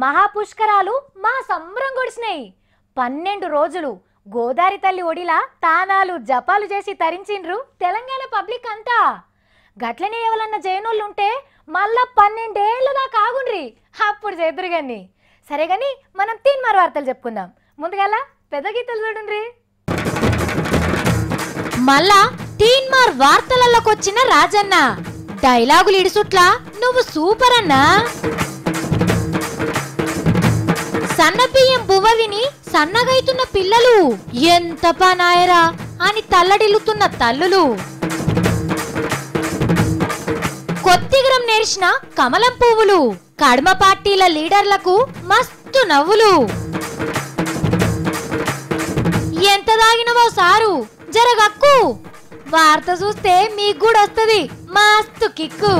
మహాపుష్కరాలు మా సంబరం గొడిచినాయి. 12 రోజులు గోదారి తల్లి ఒడిలా తానాలు జపాలు చేసి తరించిండ్రు తెలంగాణ పబ్లిక్ అంతా. గట్లనే ఎవరన్నా జైనోళ్ళుంటే మళ్ళా 12 ఏళ్ళ దాకా ఆగుండ్రి, అప్పుడు చేదురు గాని. సరే గాని మనం తీన్మార్ వార్తలు చెప్పుకుందాం. ముందుగాల పెద్ద గీతలు చూడండి. మళ్ళా తీన్మార్ వార్తలలోకొచ్చిన రాజన్న డైలాగులు ఇడుసుట్లా నువ్వు సూపర్ అన్నా. సన్నబియ్యం బువ్వ విని సన్నగైతున్న పిల్లలు ఎంత పనాయరా అని తల్లడిల్లుతున్న తల్లులు. కొత్తిగరం నేర్చిన కమలం పువ్వులు కడమ పార్టీల లీడర్లకు మస్తు నవ్వులు. ఎంత దాగినవో సారు జరగక్కు, వార్త చూస్తే మీకు కూడా వస్తుంది మస్తు కిక్కు.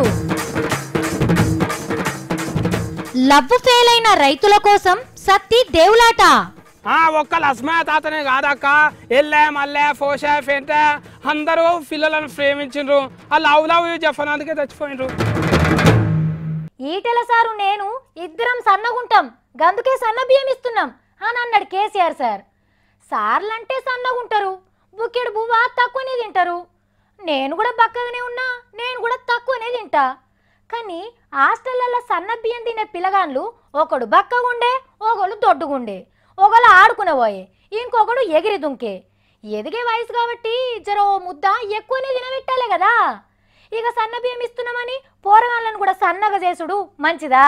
లవ్వు ఫెయిల్ అయిన రైతుల కోసం సత్తి దేవులాట. ఒక్కళ్ళు అస్మా తాతనే కాదక్క, ఎల్లే మల్లె ఫోషా ఫెంట అందరూ పిల్లలను ప్రేమించిండ్రు. ఆ లవ్ లవ్ చెప్పనందుకే చచ్చిపోయిండ్రు. ఈటెల సారు నేను ఇద్దరం సన్నగుంటాం గందుకే సన్న బియ్యం ఇస్తున్నాం అని అన్నాడు కేసీఆర్ సార్. సార్లంటే సన్నగుంటారు, బుక్కెడు బువ్వ తక్కువనే తింటారు. నేను కూడా బక్కగానే ఉన్నా, నేను కూడా తక్కువనే తింటా. కానీ హాస్టళ్లలో సన్న బియ్యం తినే పిల్లగాన్లు ఒకడు బక్కగుండే, ఒకడు దొడ్డుగుండే, ఒకళ్ళు ఆడుకునేపోయే, ఇంకొకడు ఎగిరి దుంకే. ఎదిగే వయసు కాబట్టి జర ముద్ద ఎక్కువనే తినబెట్టాలి కదా. ఇక సన్న బియ్యం ఇస్తున్నామని పోరగాళ్ళను కూడా సన్నగా చేసుడు మంచిదా?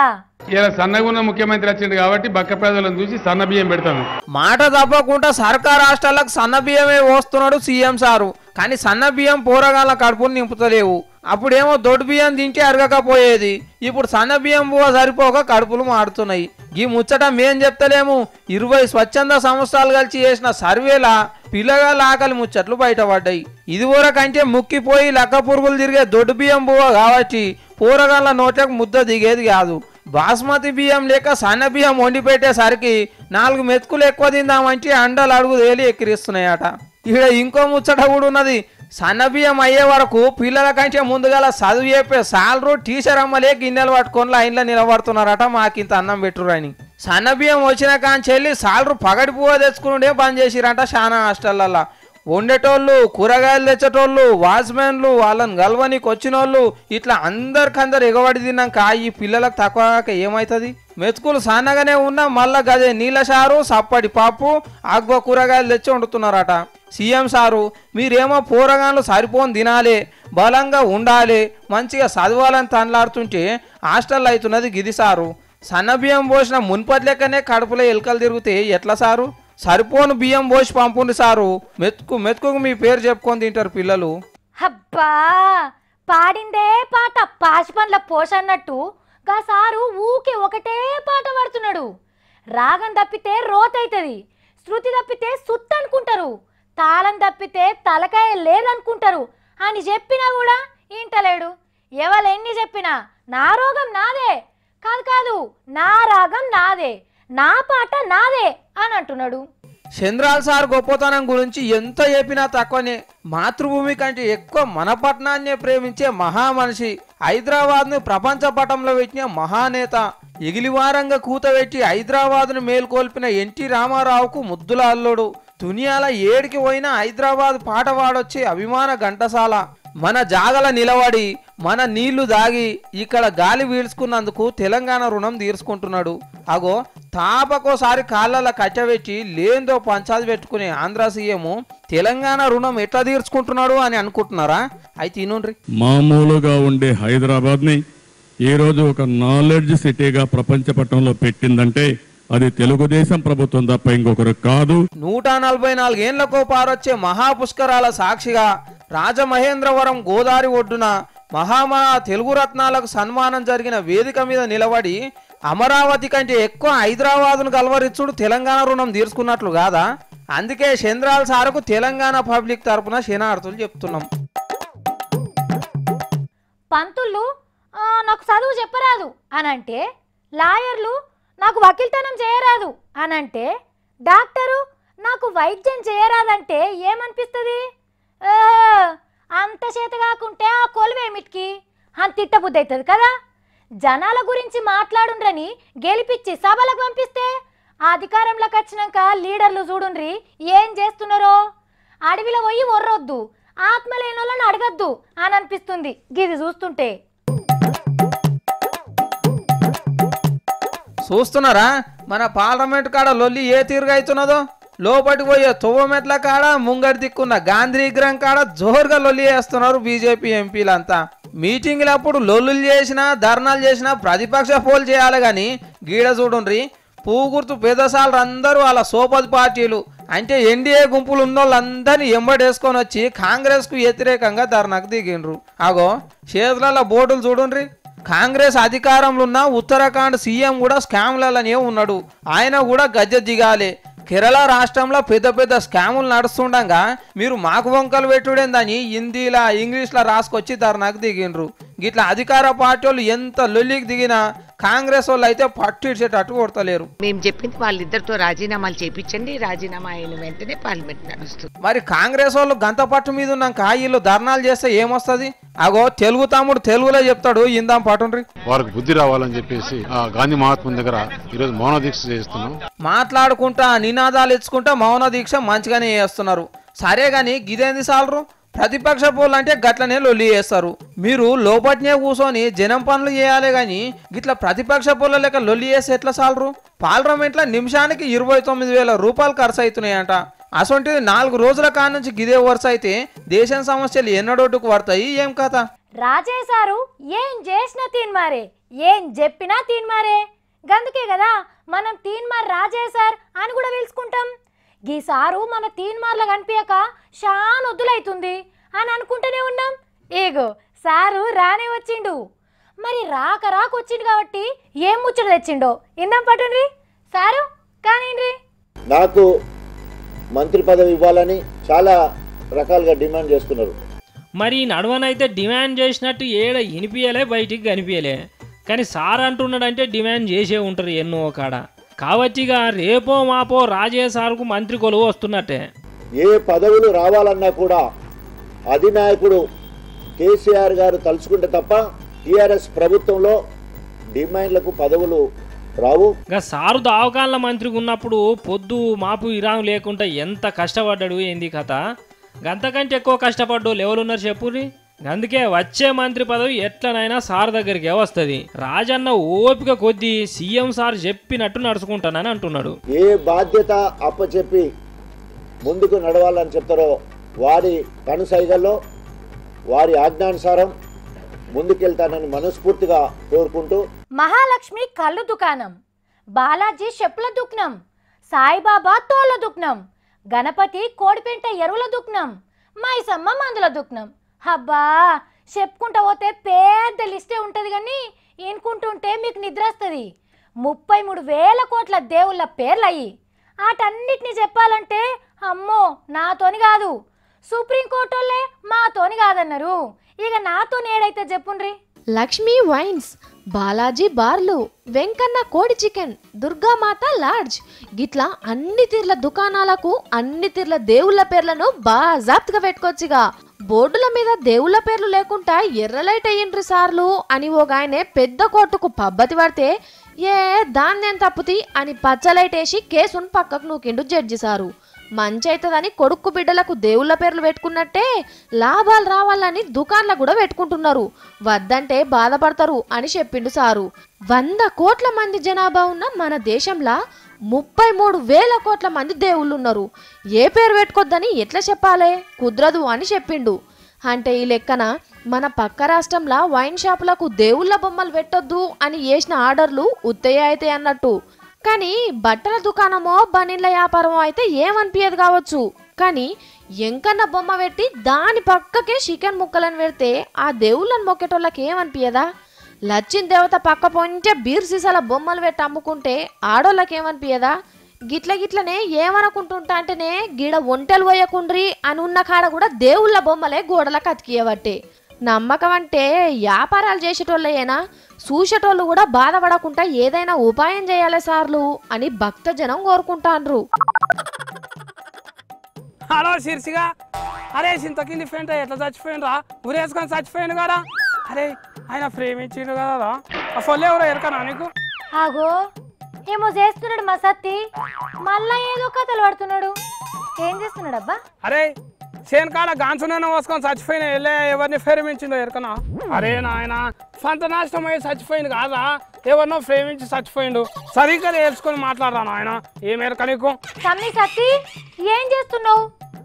ఇలా సన్నగా ఉన్న ముఖ్యమంత్రి వచ్చింది కాబట్టి బక్క పేదలను చూసి సన్న బియ్యం పెడతాను. మాట తప్పకుండా సర్కార్ హాస్టళ్లకు సన్న బియ్యమే పోస్తున్నాడు సీఎం సారు. కానీ సన్న బియ్యం పోరగాళ్ళ కడుపులు నింపుతలేవు. అప్పుడేమో దొడ్డు బియ్యం తింటే అరగకపోయేది, ఇప్పుడు సన్న బియ్యం పువ్వ సరిపోక కడుపులు మారుతున్నాయి. ఈ ముచ్చట మేం చెప్తలేము, 20 స్వచ్ఛంద సంస్థలు కలిసి చేసిన సర్వేలా పిల్లగాళ్ళ ఆకలి ముచ్చట్లు బయటపడ్డాయి. ఇదివరకంటే ముక్కిపోయి లక్క పురుగులు తిరిగే దొడ్డు బియ్యం పువ్వ కాబట్టి పోరగాళ్ళ నోట్లకు ముద్ద దిగేది కాదు. బాస్మతి బియ్యం లేక సన్న బియ్యం వండి పెట్టేసరికి 4 మెతుకులు ఎక్కువ తిందామంటే అండలు అడుగు తేలి ఎక్కిరిస్తున్నాయట. ఇక్కడ ఇంకో ముచ్చట కూడా ఉన్నది. సన్న బియ్యం అయ్యే వరకు పిల్లల కంటే ముందుగా చదువు చెప్పే సాలరు టీచర్ అమ్మలే గిన్నెలు పట్టుకొని లైన్లో నిలబడుతున్నారట. మాకింత అన్నం పెట్టురని. సన్న బియ్యం వచ్చిన కాంచెల్లి సాలరు పగడిపువ్వ తెచ్చుకునే బంద్ చేసిరంట చాలా హాస్టళ్లలో. వండేటోళ్ళు, కూరగాయలు తెచ్చేటోళ్ళు, వాచ్మెన్లు, వాళ్ళని గల్వనికి వచ్చినోళ్ళు, ఇట్లా అందరికందరు ఎగబడి తిన్నాక ఈ పిల్లలకు తక్కువ ఏమవుతుంది? మెతుకులు సన్నగానే ఉన్నా మళ్ళా గదే నీళ్ళ సారు, సప్పటి పప్పు, ఆగ్వ కూరగాయలు తెచ్చి వండుతున్నారట. సీఎం సారు మీరేమో పోరగాళ్ళు సరిపోని తినాలి, బలంగా ఉండాలి, మంచిగా చదవాలని తనలాడుతుంటే హాస్టల్ అవుతున్నది గిది సారు. సన్న బియ్యం పోసిన మున్పటి లెక్కనే కడుపులో ఎలుకలు తిరిగితే ఎట్లా సారు? సరిపోను బియ్యం పోసి పంపుండి సారు, మెతుకు మెతుకు మీ పేరు చెప్పుకొని తింటారు పిల్లలు. అబ్బా పాడిందే పాట పాచి పండ్ల పోషన్నట్టు గా సారు ఊకే ఒకటే పాట పాడుతున్నాడు. రాగం తప్పితే రోతైతుంది, శృతి తప్పితే సుత్ అనుకుంటారు, తాళం తప్పితే తలకాయ లేదనుకుంటారు అని చెప్పినా కూడా ఇంటలేడు. ఎవరెన్ని చెప్పినా నా రోగం నాదే కాదు, నా రాగం నాదే, నా పాట నాదే అని అంటున్నాడు. చంద్రాల్ సార్ గొప్పతనం గురించి ఎంత చెప్పినా తక్కువనే. మాతృభూమి కంటే ఎక్కువ మన పట్టణాన్నే ప్రేమించే మహామనిషి, హైదరాబాద్ను ప్రపంచ పటంలో పెట్టిన మహానేత, ఎగిలివారంగా కూతబెట్టి హైదరాబాద్ను మేల్కొల్పిన ఎన్టీ రామారావుకు ముద్దుల అల్లుడు, దునియాల ఏడికి పోయినా హైదరాబాద్ పాట పాడొచ్చే అభిమాన ఘంటసాల, మన జాగల నిలబడి మన నీళ్లు దాగి ఇక్కడ గాలి వీల్చుకున్నందుకు తెలంగాణ రుణం తీర్చుకుంటున్నాడు. అగో తాపకోసారి కాళ్ళ కట్టబెట్టి లేందో పంచాది పెట్టుకునే ఆంధ్ర సీఎం తెలంగాణ రుణం ఎట్లా తీర్చుకుంటున్నాడు అని అనుకుంటున్నారా? అయితే ఇనుండ్రి. మామూలుగా ఉండే హైదరాబాద్ ని ఈ రోజు ఒక నాలెడ్జ్ సిటీగా ప్రపంచ పటంలో పెట్టిందంటే అది తెలుగుదేశం ప్రభుత్వం తప్ప ఇంకొకరు కాదు. 144 ఏళ్లకు పారొచ్చే మహాపుష్కరాల సాక్షిగా రాజమహేంద్రవరం గోదావరి ఒడ్డున మహామహా తెలుగు రత్నాలకు సన్మానం జరిగిన వేదిక మీద నిలబడి అమరావతి కంటే ఎక్కువ హైదరాబాద్ను కలవరిచ్చుడు తెలంగాణ రుణం తీర్చుకున్నట్లు కాదా? అందుకే చంద్రాల్ సారుకు తెలంగాణ పబ్లిక్ తరపున శనార్థులు చెప్తున్నాం. పంతులు నాకు చదువు చెప్పరాదు అనంటే, లాయర్లు నాకు వకీల్తనం చేయరాదు అనంటే, డాక్టరు నాకు వైద్యం చేయరాదంటే ఏమనిపిస్తుంది? అంత చేత కాకుంటే ఆ కొలువేమిటికి అని తిట్టబుద్ధి అవుతుంది కదా. జనాల గురించి మాట్లాడుండ్రని గెలిపించి సభలకు పంపిస్తే అధికారంలోకి వచ్చినాక లీడర్లు చూడుండ్రి ఏం చేస్తున్నారో. అడవిలో పోయి ఒర్రొద్దు, ఆత్మ లేని వాళ్ళని అడగద్దు అని అనిపిస్తుంది గిది చూస్తుంటే. చూస్తున్నారా మన పార్లమెంట్ కాడ లొల్లి ఏ తీరుగా అవుతున్నదో. లోపలికి పోయే తువ్వమెట్ల కాడ ముంగడి దిక్కున్న గాంధీ విగ్రహం కాడ జోరుగా లొల్లి చేస్తున్నారు బీజేపీ ఎంపీలంతా. మీటింగ్లప్పుడు లొల్లులు చేసినా ధర్నాలు చేసినా ప్రతిపక్ష పోలు చేయాలి కానీ గీడ చూడుండ్రి పువ్వు గుర్తు పెద్దసాలు అందరూ వాళ్ళ సోపతి పార్టీలు అంటే ఎన్డీఏ గుంపులు ఉన్న వాళ్ళందరినీ ఎంబడేసుకొని వచ్చి కాంగ్రెస్కు వ్యతిరేకంగా ధర్నాకు దిగిండ్రు. అగో చేతులలో బోర్డులు చూడుండ్రి. కాంగ్రెస్ అధికారంలో ఉన్న ఉత్తరాఖండ్ సీఎం కూడా స్కామ్లలోనే ఉన్నాడు. ఆయన కూడా గద్దె దిగాలి. కేరళ రాష్ట్రంలో పెద్ద పెద్ద స్కాములు నడుస్తుండగా మీరు మాకు వంకలు పెట్టుడేందని హిందీలా ఇంగ్లీష్లో రాసుకొచ్చి ధర్నాకు దిగిండ్రు. గిట్లా అధికార పార్టీ వాళ్ళు ఎంత లొల్లికి దిగినా కాంగ్రెస్ వాళ్ళు అయితే పట్టు ఇచ్చేటట్టు కొడతలేరు. మేము చెప్పింది వాళ్ళిద్దరితో రాజీనామాలు చేయించండి, రాజీనామా అయిన వెంటనే పార్లమెంట్ నడుస్తుంది. మరి కాంగ్రెస్ వాళ్ళు గంత పట్టు మీద ఉన్నాక వీళ్ళు ధర్నాలు చేస్తే ఏమొస్తుంది? అగో తెలుగు తమ్ముడు తెలుగులో చెప్తాడు, ఇందాం పటుండ్రి. వారికి బుద్ధి రావాలని చెప్పేసి గాంధీ మహాత్ముని దగ్గర ఈరోజు మౌన దీక్ష చేస్తున్నాం. మాట్లాడుకుంటా నినాదాలు ఇచ్చుకుంటా మౌన దీక్ష మంచిగానే చేస్తున్నారు. సరే గాని గిదేంది సాలరు? ప్రతిపక్ష పోలు అంటే గట్లనే లొల్లి చేస్తారు. మీరు లోపట్నే కూర్చొని జనం పనులు చేయాలి గాని గిట్లా ప్రతిపక్ష పోల లెక్క లొల్లి చేస్తే ఎట్లా సాలరు? పార్లమెంట్లో నిమిషానికి 29,000 రూపాయలు ఖర్చు అవుతున్నాయంట. అసొంటిది 4 రోజుల కాడ నుంచి గిదే వరుస అయితే దేశం సమస్యలు ఎన్నడోటుకు పడతాయి. ఏం కథ? రాజేశారు ఏం చేసినా తీన్మారే, ఏం చెప్పినా తీన్మారే. గందుకే కదా మనం తీన్మార్ రాజేశార్ అని కూడా పిలుచుకుంటాం. గీసారు మన తీన్మార్లో కనిపించక షాన్ వద్దులైతుంది అని అనుకుంటూనే ఉన్నాం. ఏగో సారు రానే వచ్చిండు. మరి రాక వచ్చిండు కాబట్టి ఏం ముచ్చట తెచ్చిండో ఇందాం పటుండ్రి. సారు కానిండ్రి. నాకు మంత్రి పదవి ఇవ్వాలని చాలా రకాలుగా డిమాండ్ చేస్తున్నారు. మరి నడవనైతే డిమాండ్ చేసినట్టు ఏడ వినిపించలే, బయటికి కనిపించలే. కానీ సార్ అంటున్నాడంటే డిమాండ్ చేసే ఉంటారు ఎన్నో కాడ. కావచ్చిగా రేపో మాపో రాజే సార్కు మంత్రి కొలువు వస్తున్నట్టే. ఏ పదవులు రావాలన్నా కూడా అధినాయకుడు కేసీఆర్ గారు తలుచుకుంటే తప్ప టీఆర్ఎస్ ప్రభుత్వంలో డిమాండ్లకు పదవులు రావు. ఇంకా సారు దావకాళ్ళ మంత్రికి ఉన్నప్పుడు పొద్దు మాపు ఇరాం లేకుండా ఎంత కష్టపడ్డాడు, ఏంది కథ? గంతకంటే ఎక్కువ కష్టపడ్డు లెవెలున్నారు చెప్పుర్రి. అందుకే వచ్చే మంత్రి పదవి ఎట్లనైనా సార్ దగ్గరికి వస్తుంది. రాజన్న ఓపిక కొద్దీ సీఎం సార్ చెప్పినట్టు నడుచుకుంటానని అంటున్నాడు. ఏ బాధ్యత అప్పచెప్పి ముందుకు నడవాలని చెప్తారో వారి కనుసైగల్లో వారి ఆజ్ఞానుసారం ముందుకెళ్తానని మనస్ఫూర్తిగా కోరుకుంటూ, మహాలక్ష్మి కళ్ళు దుకాణం, బాలాజీ చెప్పుల దుకాణం, సాయిబాబా తోళ్ల దుకాణం, గణపతి కోడిపెంట ఎరువుల దుకాణం, మైసమ్మ మందుల దుకాణం. అబ్బా చెప్పుకుంటా పోతే పెద్ద లిస్టే ఉంటుంది కానీ ఇనుకుంటుంటే మీకు నిద్ర వస్తుంది. 33,000 కోట్ల దేవుళ్ళ పేర్లు అయ్యి వాటన్నిటిని చెప్పాలంటే అమ్మో నాతోని కాదు, సుప్రీంకోర్టు వాళ్ళే మాతోని కాదన్నారు. ఇక నాతో ఏడైతే చెప్పుండ్రి. లక్ష్మీ వైన్స్, బాలాజీ బార్లు, వెంకన్న కోడి చికెన్, దుర్గామాత లాడ్జ్, గిట్లా అన్ని తీర్ల దుకాణాలకు అన్ని తీర్ల దేవుళ్ళ పేర్లను బాజాప్తుగా పెట్టుకోవచ్చుగా. బోర్డుల మీద దేవుళ్ళ పేర్లు లేకుండా ఎర్రలైట్ అయ్యిండ్రి సార్లు అని ఓగాయనే పెద్ద కోర్టుకు పబ్బతి పడితే ఏ దాన్నేం తప్పుతి అని పచ్చలైట్ వేసి కేసును పక్కకు నూకిండు జడ్జి సారు. మంచి అవుతుందని కొడుకు బిడ్డలకు దేవుళ్ళ పేర్లు పెట్టుకున్నట్టే లాభాలు రావాలని దుకాణాలు కూడా పెట్టుకుంటున్నారు. వద్దంటే బాధపడతారు అని చెప్పిండు సారు. 100 కోట్ల మంది జనాభా ఉన్న మన దేశంలో 33,000 కోట్ల మంది దేవుళ్ళు ఉన్నారు. ఏ పేరు పెట్టుకోద్దని ఎట్లా చెప్పాలే? కుదరదు అని చెప్పిండు. అంటే ఈ లెక్కన మన పక్క రాష్ట్రంలో వైన్ షాపులకు దేవుళ్ళ బొమ్మలు పెట్టొద్దు అని వేసిన ఆర్డర్లు ఉత్తయ్య అయితే అన్నట్టు. కానీ బట్టల దుకాణమో బనీళ్ళ వ్యాపారమో అయితే ఏమనిపించదు కావచ్చు. కానీ ఎంకన్న బొమ్మ పెట్టి దాని పక్కకే చికెన్ ముక్కలను పెడితే ఆ దేవుళ్ళని మొక్కేటోళ్ళకి ఏమనిపించదా? లచ్చిన దేవత పక్క పొంటే బీర్ సీసాల బొమ్మలు పెట్టి అమ్ముకుంటే ఆడోళ్ళకి ఏమనిపించదా? గిట్లనే ఏమనుకుంటుంటా అంటేనే గిడ ఒంటెలు పోయకుండ్రి అని ఉన్న కాడ కూడా దేవుళ్ళ బొమ్మలే గోడలకు అతికియబట్టే. నమ్మకం అంటే వ్యాపారాలు చేసేటోళ్ళయేనా? చూసేటోళ్ళు కూడా బాధపడకుండా ఏదైనా ఉపాయం చేయాలి సార్లు అని భక్త జనం కోరుకుంటాండ్రు. హలో శీర్షిగా, అరే సింతకింది ఫ్రెండ్ ఎట్లా చచ్చిపోయిండ్రా? ఉరేసుకొని చచ్చిపోయిండు కదా. అరే ఆయన ప్రేమించిండు కదా. ఆ ఫొల్లు ఎవరో ఎరకనా నీకు? ఆగో ఏమో చేస్తున్నాడు మా సత్తి, మళ్ళా ఏదో కథలు పడుతున్నాడు. ఏం చేస్తున్నాడు అబ్బా? అరే చేనకాడ గాంచునైనా పోసుకొని చచ్చిపోయిన వెళ్ళే ఎవరిని ప్రేమించిండో ఎరకనా? అరే నాయన సంత నాశనం అయ్యి చచ్చిపోయింది కాదా, ఎవరినో ప్రేమించి చచ్చిపోయిండు. సరిగ్గా తెలుసుకొని మాట్లాడరా నాయన, ఏం ఎరక నీకు? తమ్మి సత్తి ఏం చేస్తున్నావు?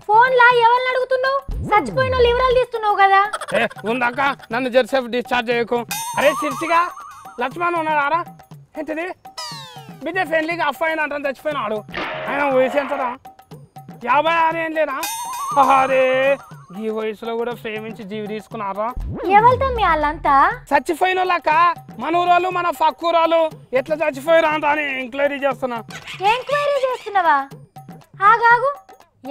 ఫోన్లా ఎవరిని అడుగుతున్నావు? చచ్చిపోయిన వాళ్ళు వివరాలు తీస్తున్నావు కదా. ఏ ఉందాక నన్ను జెర్సేపు డిశ్చార్జ్ చేయకు. అరే సిరిసిగా లక్ష్మణ్ ఉన్నాడా? ఏంటిది బిడ్డ ఫ్రెండ్లీగా అఫ్ఫాయిన అంటే చచ్చిపోయినాడు. ఆయన వయసు ఎంతరా? 56 ఏం లేనా? అరే ఈ వయసులో కూడా ప్రేమించి జీవి తీసుకున్నారా? ఎవరు తమ్మి వాళ్ళంతా? చచ్చిపోయిన వాళ్ళక మన ఊరోళ్ళు మన పక్కూరోళ్ళు ఎట్లా చచ్చిపోయారా అంట అని ఎంక్వైరీ చేస్తున్నా. ఎంక్వైరీ చేస్తున్నావా? ఆగాగు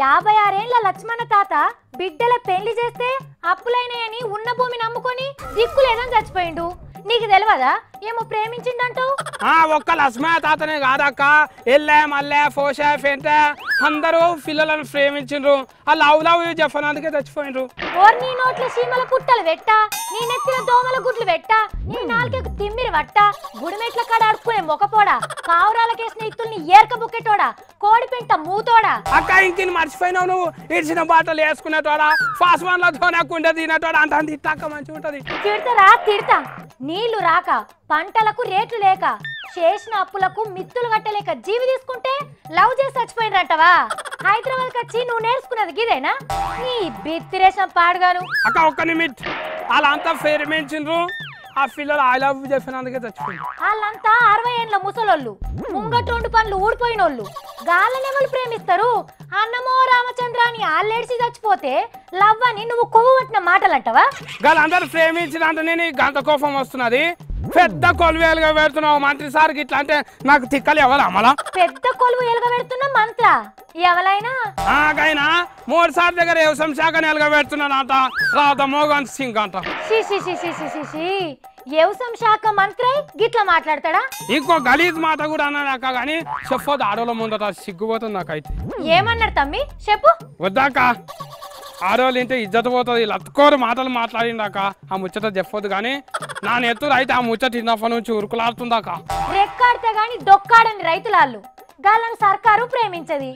56 ఏళ్ల లక్ష్మణ తాత బిడ్డల పెళ్లి చేస్తే అప్పులైనాయని ఉన్న భూమిని అమ్ముకొని దిక్కులేదని చచ్చిపోయిండు. నీకు తెలియదా ఏమో ప్రేమించిండంటావు? ఒక్క లక్ష్మణ తాతనే కాదక్క, ఎల్లే మల్లె ఫోషే ఫెంటే అందరూ పిల్లలను ప్రేమించిండ్రు. ఆ లవ్ చెప్పనందుకే చచ్చిపోయిండ్రు. ఓర్ నీ నోట్ల చీమల పుట్టలు పెట్టా, నీ నెత్తిన దోమల గుడ్లు పెట్టా, నీ నాలుకకు తిమ్మిరి వట్టా, గుడిమెట్ల కాడ అడుక్కునే మొకపోడా, కావురాలకేసిన ఇత్తుల్ని ఏర్క బుక్కెటోడా, కోడి పెంట మూతోడా. అక్క ఇంకిని మర్చిపోయినావు నువ్వు, ఇడిచిన బాటలు వేసుకునేటోడా, ఫాస్మాన్లతోనే కుండ తినేటోడా అంత తిట్టాక మంచిగా ఉంటది. తిడతారా? తిడతా. నీళ్లు రాక పంటలకు రేట్లు లేక చేసిన అప్పులకు మిత్తులు కట్టలేక జీవి తీసుకుంటే లవ్ చేసి చచ్చిపోయినట్టవా? హైదరాబాద్ వచ్చి నువ్వు నేర్చుకున్నది గిదేనా? నీ బిత్తిరేషన్ పాడుగాను. అక్క ఒక్క నిమిట్, అలా అంతా ప్రేమించిండ్రు, ఆ పిల్లలు ఐ లవ్ చెప్పినందుకే చచ్చిపోయింది. వాళ్ళంతా 60 ఏళ్ళ ముసలోళ్ళు, ముంగటోండు పనులు ఊడిపోయినోళ్ళు. గాళ్ళనెవరు ప్రేమిస్తారు? అన్నమో రామచంద్ర అని ఆళ్ళేడిసి చచ్చిపోతే లవ్ అని నువ్వు కొవ్వు పట్టిన మాటలంటవా? వాళ్ళందరూ ప్రేమించినంత నేను గంట కోపం వస్తున్నది. పెద్ద కొలువేలుగా పెడుతున్నావు మంత్రి సార్కి ఇట్లా అంటే నాకు తిక్కలు ఎవరు అమలా? పెద్ద కొలువు ఎలుగబెడుతున్న మంత్ర ఎవరైనా నాకైనా 3 సార్లు దగ్గర వ్యవసాయం శాఖ ఎలుగబెడుతున్నానంట రాత మోగన్ సింగ్ అంట. వ్యవసాయ శాఖ మంత్రి గిట్లా మాట్లాడతాడా? ఇంకో గలీజ్ మాట కూడా అన్నాక గానీ చెప్పొద్దు, ఆడోళ్ళ ముందట సిగ్గుపోతుంది నాకైతే. ఏమన్నాడు తమ్మి చెప్పు. వద్దాక ఆడోళ్ళు ఇంటే ఇజ్జత పోతుంది, లత్కోరు మాటలు మాట్లాడిందాక ఆ ముచ్చట చెప్పొద్దు. కానీ నా నెత్తురు అయితే ఆ ముచ్చట ఇన్నప్పటి నుంచి ఉరుకులాడుతుందాక. రెక్కాడితే గాని దొక్కాడని రైతులాళ్ళు గాళ్ళను సర్కారు ప్రేమించది.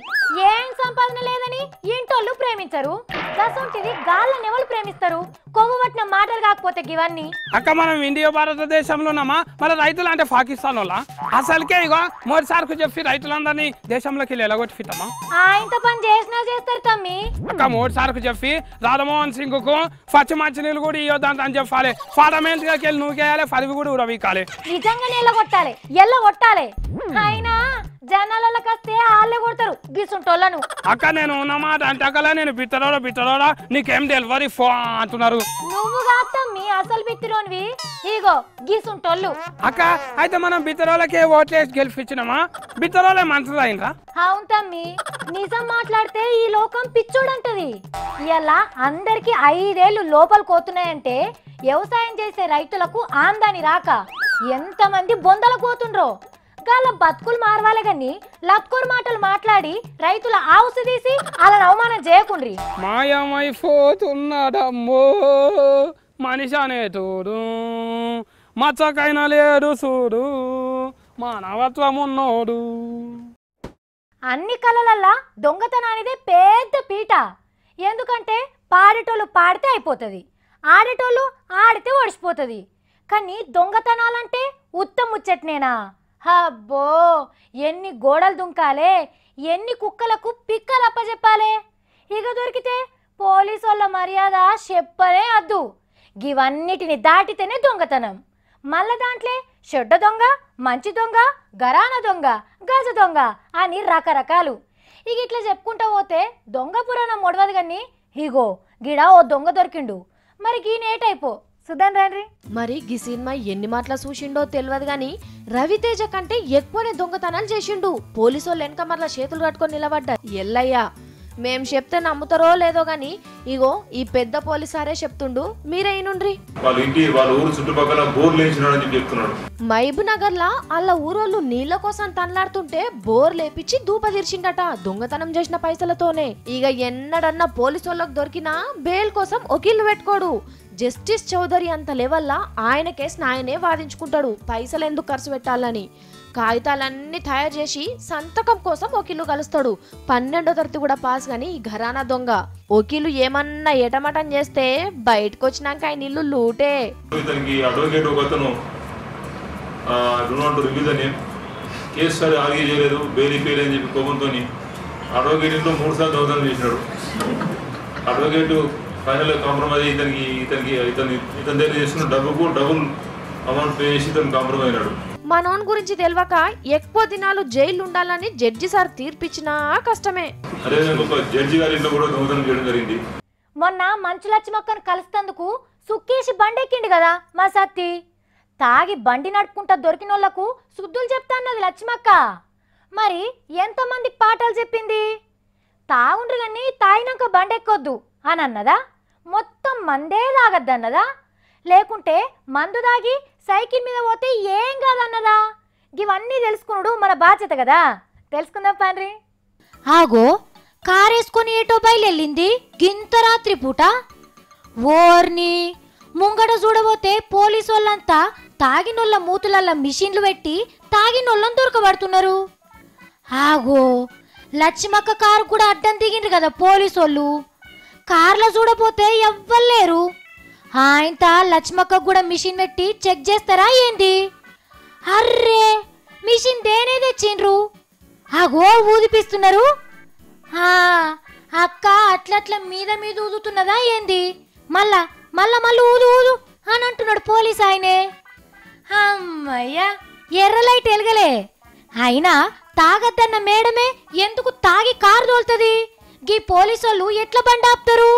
ఏం సంపాదన లేదని ఇంటోళ్ళు ప్రేమించరు. గసంటిది గాళ్ళని ఎవరు ప్రేమిస్తారు? కొవ్వు పట్టిన మాటలు కాకపోతే ఇవన్నీ. అక్క మనం ఇండియా భారతదేశంలో ఉన్నామా, మన రైతులు అంటే పాకిస్తాన్ వాళ్ళ? అసలుకే ఇగో మోదీ సార్కు చెప్పి రైతులందరినీ దేశంలోకి వెళ్ళి ఎలాగొట్టి ఫిట్టమా? ఆయనతో పని చేసినా చేస్తారు తమ్మి. అక్క మోదీ సార్కు చెప్పి రాధమోహన్ సింగ్ కు పచ్చి మంచి నీళ్ళు కూడా ఇవ్వద్దంట అని చెప్పాలి. పార్లమెంట్ కి వెళ్ళి నూకేయాలి, పదవి కూడా ఉడవీకాలి. నిజంగానే ఎల్లగొట్టాలి, ఎల్లగొట్టాలి. అయినా జనాలకు వస్తే వాళ్ళే కొడతారు గిసుంటోళ్ళను. అక్క నేను ఉన్నమాట అంటే అక్కలా నేను బిట్టరోడా నీకేం డెలివరీ ఫో అంటున్నారు. నువ్వు కాదు తమ్మి అసలు బిత్తిరోనివి, ఇగో గిసుంటోళ్ళు. అక్క అయితే మనం బిత్తరోళ్ళకే ఓట్లేసి గెలిపించినామా? బిత్తరోళ్ళే మంచిదైందా? అవును తమ్మి, నిజం మాట్లాడితే ఈ లోకం పిచ్చోడంటది. ఇలా అందరికి 5 ఏళ్ళు లోపలికి పోతున్నాయంటే వ్యవసాయం చేసే రైతులకు ఆందాని రాక ఎంతమంది బొందలకు పోతుండ్రో. గాల బతుకులు మారవాలే గాని లత్కోరు మాటలు మాట్లాడి రైతుల ఆవుసు తీసి వాళ్ళని అవమానం చేయకుండ్రి. మాయమైపోతున్నాడమ్మో మనిషి అనేటోడు, మచ్చకైనా లేడు చూడు మానవత్వం ఉన్నోడు. అన్ని కళలల్లా దొంగతనానిదే పెద్ద పీట. ఎందుకంటే పాడేటోళ్ళు పాడితే అయిపోతుంది, ఆడేటోళ్ళు ఆడితే ఒడిసిపోతుంది. కానీ దొంగతనాలంటే ఉత్తముచ్చట్నేనా? అబ్బో ఎన్ని గోడలు దుంకాలే, ఎన్ని కుక్కలకు పిక్కలు అప్పచెప్పాలే. ఇక దొరికితే పోలీసు వాళ్ళ మర్యాద చెప్పనే అద్దు. ఇవన్నిటిని దాటితేనే దొంగతనం. మళ్ళా దాంట్లో చెడ్డ దొంగ, మంచి దొంగ, గరాన దొంగ, గజ దొంగ అని రకరకాలు. ఇక ఇట్లా చెప్పుకుంటా పోతే దొంగ పురాణం మొడవదు కానీ ఇగో గిడా ఓ దొంగ దొరికిండు. మరి గీనేటైపో సుధన్ రండి. మరి గీ సినిమా ఎన్ని మాటలు చూసిండో తెలియదు గాని రవితేజ కంటే ఎక్కువనే దొంగతనాలు చేసిండు. పోలీసు వాళ్ళు వెనక మరలా చేతులు కట్టుకొని నిలబడ్డారు. ఎల్లయ్య మేం చెప్తే నమ్ముతారో లేదో గాని ఇగో ఈ పెద్ద పోలీసారే చెప్తుండు, మీరే ఇనుండ్రి. వాళ్ళ ఊరు చుట్టుపక్కల బోర్లు వేసినాడని చెప్తున్నాడు. మహబూబ్ నగర్ లా వాళ్ళ ఊరోళ్ళు నీళ్ల కోసం తనలాడుతుంటే బోర్ లేపించి దూప తీర్చిండట దొంగతనం చేసిన పైసలతోనే. ఇక ఎన్నడన్నా పోలీసు వాళ్ళకి దొరికినా బెయిల్ కోసం వకీలు పెట్టుకోడు. జస్టిస్ చౌదరి అంత లెవెల్లా ఆయన కేసును ఆయనే వాదించుకుంటాడు పైసలు ఎందుకు ఖర్చు పెట్టాలని. కాగితాలన్నీ తయారు చేసి సంతకం కోసం వకీలు కలుస్తాడు. 12వ తరగతి కూడా పాస్ గాని ఈ ఘరానా దొంగ. వకీలు ఏమన్నా ఎటమటం చేస్తే బయటకు వచ్చినాక ఆయన ఇల్లు లూటే. అడ్వకేట్ ఒక అతను కేసు సరే ఆర్గ్యూ చేయలేదు, బెయిల్ ఫెయిల్ అని చెప్పి కోపంతో అడ్వకేట్ ఇంట్లో 3 సార్లు దొంగతనం చేసినాడు. అడ్వకేట్ ఫైనల్ కాంప్రమైజ్ ఇతని దగ్గర చేస్తున్న డబ్బుకు డబుల్ అమౌంట్ పే చేసి ఇతను కాంప్రమైజ్ అయినాడు. మనోన్ గురించి తెలియక ఎక్కువ దినాలు జైలు ఉండాలని జడ్జి సార్ తీర్పిచ్చినా కష్టమే. జడ్జి గారి ఇంట్లో కూడా దొంగతనం చేయడం జరిగింది. మొన్న మంచు లక్ష్మక్కను కలుస్తందుకు సుక్కేసి బండెక్కిండు కదా మా సత్తి. తాగి బండి నడుపుకుంటా దొరికినోళ్లకు శుద్ధులు చెప్తా అన్నది లక్ష్మక్క. మరి ఎంతమందికి పాఠాలు చెప్పింది? తాగుండ్రు కానీ తాగినాక బండెక్కొద్దు అని అన్నదా? మొత్తం మందే తాగద్దన్నదా? లేకుంటే మందు దాగి సైకిల్ మీద పోతే ఏం కాదన్నదా? ఇవన్నీ తెలుసుకున్నాడు మన బాధ్యత కదా. తెలుసుకుందాం పాండ్రి. ఆగో కారేసుకొని ఏటో బయలుదేరింది గింత రాత్రి పూట. ఓర్ని ముంగట చూడబోతే పోలీసు వాళ్ళంతా తాగినోళ్ళ మూతులల్ల మిషన్లు పెట్టి తాగినోళ్ళని దొరకబడుతున్నారు. ఆగో లక్ష్మక్క కారు కూడా అడ్డం దిగిండ్రు కదా పోలీసు వాళ్ళు. కార్లో చూడబోతే ఎవ్వలేరు. ఆయనత లక్ష్మక్క కూడా మిషన్ పెట్టి చెక్ చేస్తారా ఏంది? అర్రే మిషన్ దేనే తెచ్చిండ్రు. ఆగో ఊదిపిస్తున్నారు. అక్క అట్లట్ల మీద మీద ఊదుతున్నదా ఏంది? మళ్ళా మళ్ళా మళ్ళీ ఊదు ఊదు అని అంటున్నాడు పోలీస్ ఆయనే. అమ్మయ్యా ఎర్ర లైట్ ఎలగలే. అయినా తాగద్దన్న మేడమే ఎందుకు తాగి కారు తోలుతుంది? గీ పోలీసు వాళ్ళు ఎట్లా బండి ఆపుతారు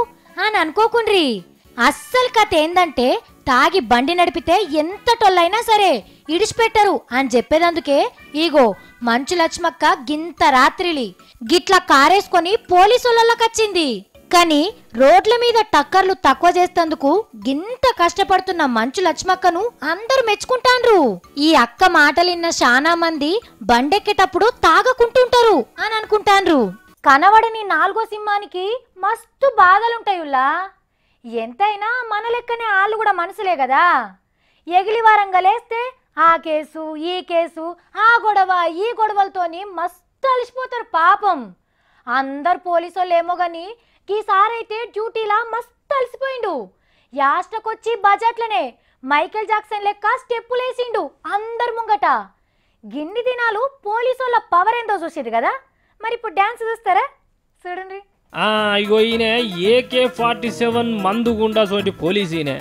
అని అనుకోకుండ్రి. అస్సలు కథ ఏందంటే తాగి బండి నడిపితే ఎంత టొల్లైనా సరే ఇడిచిపెట్టరు అని చెప్పేదందుకే ఈగో మంచు లక్ష్మక్క గింత రాత్రిలి గిట్లా కారేసుకొని పోలీసు వాళ్ళకచ్చింది. కానీ రోడ్ల మీద టక్కర్లు తక్కువ చేస్తేందుకు గింత కష్టపడుతున్న మంచు లక్ష్మక్కను అందరు మెచ్చుకుంటాండ్రు. ఈ అక్క మాటలిన్న శానా మంది బండెక్కేటప్పుడు తాగకుంటుంటారు అని అనుకుంటాండ్రు. కనబడని 4వ సింహానికి మస్తు బాధలుంటాయుల్లా. ఎంతైనా మన లెక్కనే వాళ్ళు కూడా మనసులే కదా. ఎగిలివారంగా లేస్తే ఆ కేసు ఈ కేసు ఆ గొడవ ఈ గొడవలతోని మస్తు అలిసిపోతారు పాపం. అందరు పోలీసు వాళ్ళు ఏమో గాని ఈసారైతే డ్యూటీలా మస్తు అలిసిపోయిండు. యాస్టకొచ్చి బజాట్లనే మైకేల్ జాక్సన్ లెక్క స్టెప్పులేసిండు అందరు ముంగట. గిన్ని దినాలు పోలీసు వాళ్ళ పవర్ ఏందో చూసేది కదా. మరి ఇప్పుడు డాన్స్ చూస్తారా? చూడండి. ఇగో ఈయన AK-47 మందు గుండా సోటి పోలీసు ఈయన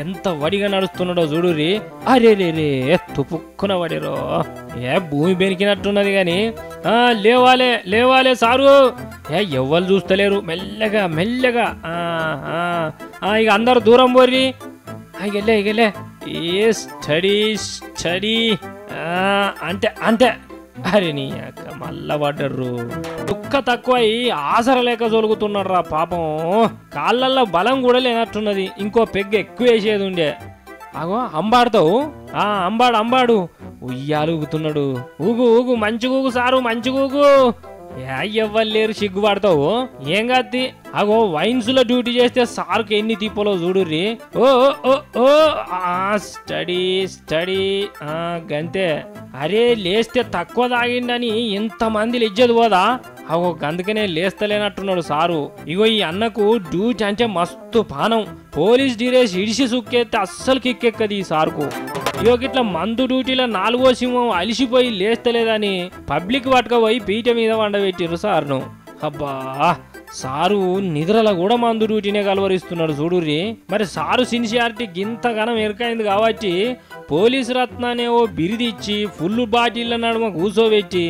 ఎంత వడిగా నడుస్తున్నాడో చూడుర్రి. అరే రే రే తుపుక్కున వడిరో భూమి బెనికినట్టున్నది గాని లేవాలే లేవాలే సారు. ఎవ్వరు చూస్తలేరు. మెల్లగా మెల్లగా ఇక అందరు దూరం పోర్రి. ఇగలే ఇగలే ఏ స్టడీ స్టడీ అంటే అంతే. అరే నీ అక్క మళ్ళా పడ్డర్రు. దుఃఖ తక్కువ ఆసర లేక జొలుగుతున్నాడు రా పాపం. కాళ్ళల్లో బలం కూడా లేనట్టున్నది. ఇంకో పెగ్గు ఎక్కువ వేసేది ఉండే. అగో అంబాడుతావు అంబాడు ఉయ్యాలుగుతున్నాడు. ఊగు ఊగు మంచిగూగు సారు మంచిగూగు. ఎవ్వరు లేరు సిగ్గుపడతావు ఏం కాద్ది. అగో వైన్స్ లో డ్యూటీ చేస్తే సార్కి ఎన్ని తిప్పలో చూడుర్రి. ఓ ఓ ఓ స్టడీ స్టడీ గంతే. అరే లేస్తే తక్కువ తాగిండని ఇంతమంది ఇజ్జదు పోదా? అగో అందుకనే లేస్తలేనట్టున్నాడు సారు. ఇగో ఈ అన్నకు డ్యూటీ అంటే మస్తు పానం. పోలీస్ డ్యూరేస్ ఇడిసి సుక్కేస్తే అస్సలు కిక్కెక్కది ఈ సార్కు. ఇగో గిట్లా మందు డ్యూటీలో 4వ సింహం అలిసిపోయి లేస్తలేదని పబ్లిక్ పట్టుకపోయి పీట మీద వండబెట్టిర్రు సార్ను. అబ్బా సారు నిద్రలో కూడా మందు డ్యూటీనే కలవరిస్తున్నాడు చూడుర్రి. మరి సారు సిన్సియారిటీ గింతగానం ఎరకైంది కాబట్టి పోలీసు రత్నానే ఓ బిరిదిచ్చి ఫుల్ బాటిళ్ళ నడుమ కూసోబెట్టి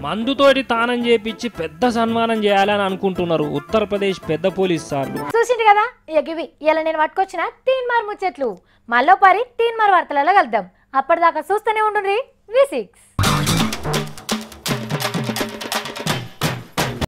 మందుతోటి తానం చేపించి పెద్ద సన్మానం చేయాలని అనుకుంటున్నారు ఉత్తరప్రదేశ్ పెద్ద పోలీస్ సార్లు. చూసింది కదా ఇవి ఇలా నేను పట్టుకొచ్చిన 3 మార్ ముచ్చట్లు. మళ్ళీ 3 మార్ వార్తలలో కలుద్దాం. అప్పటిదాకా చూస్తూనే ఉండుండ్రి V6.